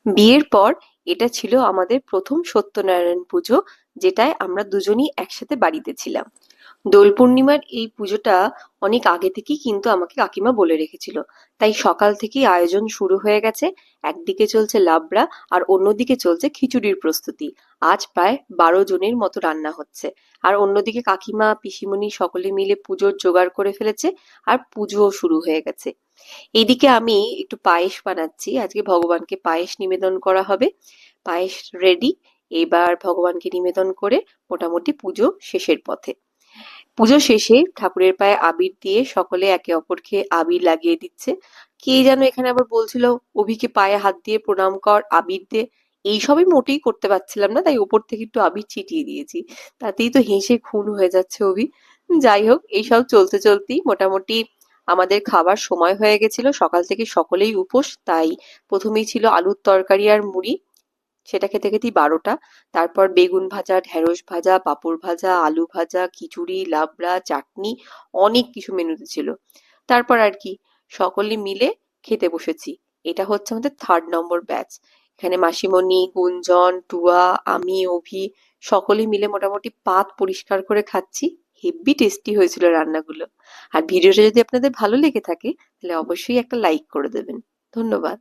বিয়ের পর এটা ছিল আমাদের প্রথম সত্যনারায়ণ পুজো, যেটায় আমরা দুজনই একসাথে বাড়িতে ছিলাম। দোল পূর্ণিমার এই পুজোটা অনেক আগে থেকেই কিন্তু আমাকে কাকিমা বলে রেখেছিল। তাই সকাল থেকেই আয়োজন শুরু হয়ে গেছে। একদিকে চলছে লাবড়া, আর অন্যদিকে চলছে খিচুড়ির প্রস্তুতি। আজ প্রায় 12 জনের মতো রান্না হচ্ছে। আর অন্যদিকে কাকিমা পিসিমণি সকলে মিলে পুজোর জোগাড় করে ফেলেছে। আর পুজোও শুরু হয়ে গেছে। এইদিকে আমি একটু পায়েস বানাচ্ছি, আজকে ভগবানকে পায়েস নিবেদন করা হবে। পায়েস রেডি। এবার ভগবানকে নিবেদন করে মোটামুটি পুজো শেষের পথে। পুজো শেষে ঠাকুরের পায়ে আবির দিয়ে সকলে একে অপরকে আবির লাগিয়ে দিচ্ছে। কে যেন এখানে আবার বলছিল, অভিকে পায়ে হাত দিয়ে প্রণাম কর, আবির দে। এইসবই মোটেই করতে পারছিলাম না, তাই ওপর থেকে একটু আবির ছিটিয়ে দিয়েছি। তাতেই তো হেসে খুন হয়ে যাচ্ছে অভি। যাই হোক, এইসব চলতে চলতেই মোটামুটি আমাদের খাবার সময় হয়ে গেছিল। সকাল থেকে সকলেই উপোস, তাই প্রথমেই ছিল আলুর তরকারি আর মুড়ি। সেটা খেতে খেতেই 12টা। তারপর বেগুন ভাজা, ঢেঁড়স ভাজা, পাঁপড় ভাজা, আলু ভাজা, খিচুড়ি, লাবড়া, চাটনি, অনেক কিছু মেনুতে ছিল। তারপর আর কি, সকলে মিলে খেতে বসেছি। এটা হচ্ছে আমাদের 3rd নম্বর ব্যাচ। এখানে মাসিমণি, গুঞ্জন, টুয়া, আমি, অভি সকলে মিলে মোটামুটি পাত পরিষ্কার করে খাচ্ছি। হেব্বি টেস্টি হয়েছিল রান্নাগুলো। আর ভিডিওটা যদি আপনাদের ভালো লেগে থাকে, তাহলে অবশ্যই একটা লাইক করে দেবেন। ধন্যবাদ।